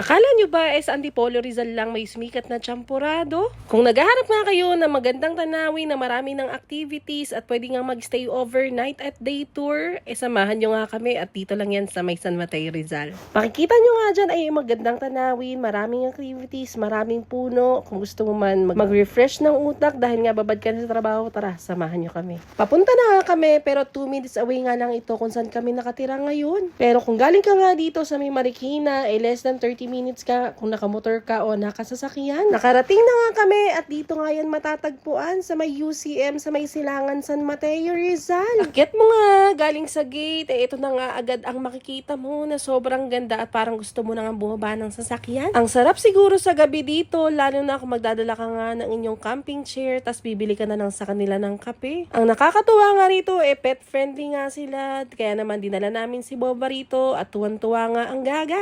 Akala nyo ba sa Antipolo Rizal lang may sumikat na champurado? Kung naghahanap nga kayo ng magandang tanawin na marami ng activities at pwede nga magstay overnight at day tour, samahan nyo nga kami at dito lang yan sa may San Mateo Rizal. Makikita nyo nga dyan ay magandang tanawin, maraming activities, maraming puno. Kung gusto mo man mag-refresh ng utak dahil nga babad ka na sa trabaho, tara, samahan nyo kami. Papunta na nga kami pero 2 minutes away nga lang ito kung saan kami nakatira ngayon. Pero kung galing ka nga dito sa may Marikina, less than 30 minutes ka kung nakamotor ka o nakasasakyan. Nakarating na nga kami at dito nga yan matatagpuan sa may UCM sa may Silangan San Mateo Rizal. Akyat mo nga galing sa gate, ito na nga agad ang makikita mo na sobrang ganda at parang gusto mo na nga bumaba ng sasakyan. Ang sarap siguro sa gabi dito, lalo na kung magdadala ka nga ng inyong camping chair tas bibili ka na lang sa kanila ng kape. Ang nakakatuwa nga rito, pet friendly nga sila, kaya naman dinala namin si Boba rito at tuwan-tuwa nga ang gaga.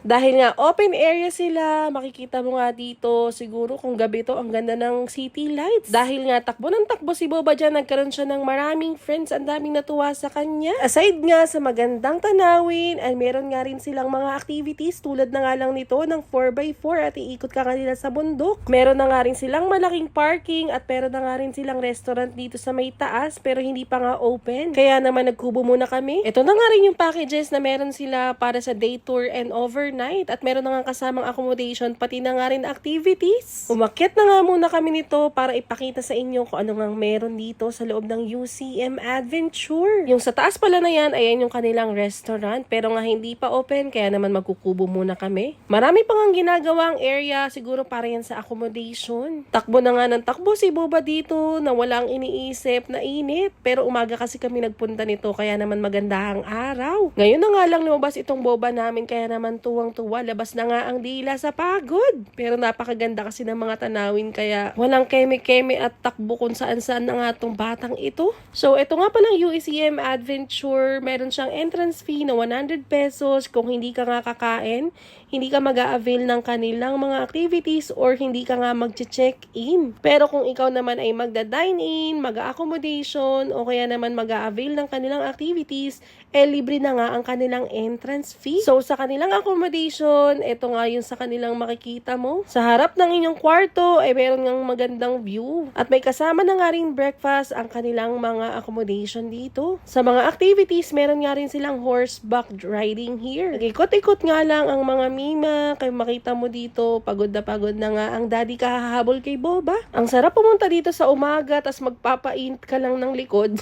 Dahil nga open area sila, makikita mo nga dito siguro kung gabi to ang ganda ng city lights. Dahil nga takbo ng takbo si Boba dyan, nagkaroon siya ng maraming friends, ang daming natuwa sa kanya. Aside nga sa magandang tanawin, ay meron nga rin silang mga activities tulad na nga lang nito ng 4x4 at iikot ka nga nila sa bundok. Meron na nga rin silang malaking parking at meron na nga rin silang restaurant dito sa may taas pero hindi pa nga open. Kaya naman nagkubo muna kami. Ito na nga rin yung packages na meron sila para sa day tour and overnight at meron na nga kasamang accommodation pati na nga rin activities. Umakyat na nga muna kami nito para ipakita sa inyo kung ano nga meron dito sa loob ng UCM Adventure. Yung sa taas pala na yan, ayan yung kanilang restaurant pero nga hindi pa open kaya naman magkukubo muna kami. Marami pang ang ginagawang area siguro para yan sa accommodation. Takbo na nga ng takbo si Boba dito na walang iniisip na init pero umaga kasi kami nagpunta nito kaya naman maganda ang araw. Ngayon na nga lang lumabas itong Boba namin kaya naman tuwang-tuwa, labas na nga ang dila sa pagod. Pero napakaganda kasi ng mga tanawin kaya walang keme-keme at takbo kung saan-saan na nga itong batang ito. So ito nga palang UCM Adventure, meron siyang entrance fee na 100 pesos. Kung hindi ka nga kakain, hindi ka mag-a-avail ng kanilang mga activities or hindi ka nga mag-check-in. Pero kung ikaw naman ay magda-dine-in, mag-accommodation o kaya naman mag-a-avail ng kanilang activities, libre na nga ang kanilang entrance fee. So sa kanilang accommodation, ito nga yung sa kanilang makikita mo. Sa harap ng inyong kwarto, meron ngang magandang view. At may kasama na nga rin breakfast ang kanilang mga accommodation dito. Sa mga activities, meron nga rin silang horseback riding here. Nag-ikot-ikot nga lang ang mga mima. Kaya makita mo dito, pagod na nga ang daddy kahahabol kay Boba. Ang sarap pumunta dito sa umaga, tas magpapaint ka lang ng likod.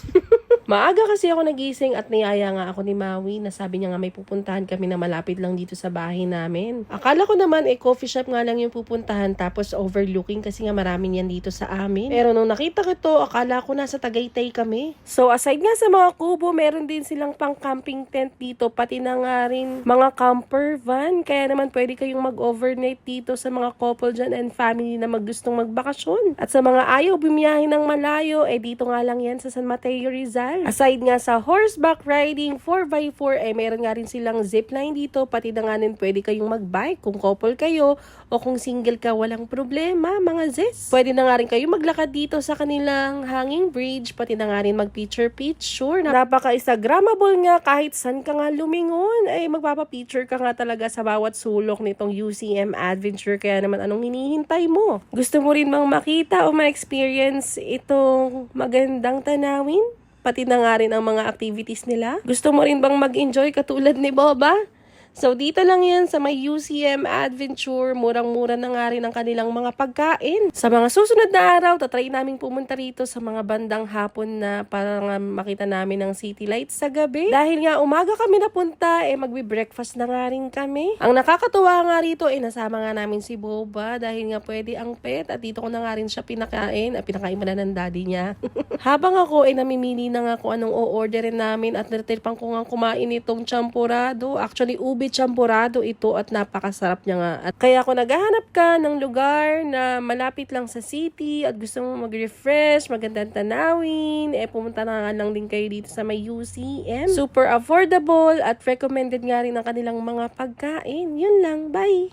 Maaga kasi ako nagising at niyaya nga ako ni Maui na sabi niya nga may pupuntahan kami na malapit lang dito sa bahay namin. Akala ko naman coffee shop nga lang yung pupuntahan tapos overlooking kasi nga maraming yan dito sa amin. Pero nung nakita ko to, akala ko nasa Tagaytay kami. So aside nga sa mga kubo, meron din silang pang camping tent dito pati na nga rin mga camper van. Kaya naman pwede kayong mag-overnight dito sa mga couple dyan and family na magustong magbakasyon. At sa mga ayaw bumiyahin ng malayo, dito nga lang yan sa San Mateo Rizal. Aside nga sa horseback riding, 4x4, meron nga rin silang zipline dito, pati na nga rin pwede kayong magbike kung couple kayo o kung single ka, walang problema, mga zes. Pwede na nga rin kayo maglakad dito sa kanilang hanging bridge, pati na nga rin mag-picture-picture. Napaka-instagrammable nga kahit saan ka nga lumingon, magpapapicture ka nga talaga sa bawat sulok nitong UCM Adventure, kaya naman anong hinihintay mo? Gusto mo rin bang makita o ma-experience itong magandang tanawin? Pati na nga rin ang mga activities nila. Gusto mo rin bang mag-enjoy katulad ni Boba? So, dito lang yan sa may UCM Adventure. Murang-mura na nga rin ang kanilang mga pagkain. Sa mga susunod na araw, tatry namin pumunta rito sa mga bandang hapon na para nga makita namin ang city lights sa gabi. Dahil nga umaga kami napunta, magbe-breakfast na nga rin kami. Ang nakakatuwa nga rito, nasama nga namin si Boba dahil nga pwede ang pet at dito ko na nga rin siya pinakain. Pinakain mo na ng daddy niya. Habang ako namimili na nga kung anong o-orderin namin at nirtirpang ko nga kumain itong champurado. Actually, ube champurado ito at napakasarap niya nga. At kaya kung naghahanap ka ng lugar na malapit lang sa city at gusto mo mag-refresh, magandang tanawin, pumunta na nga lang din kayo dito sa may UCM. Super affordable at recommended nga rin ang kanilang mga pagkain. Yun lang, bye!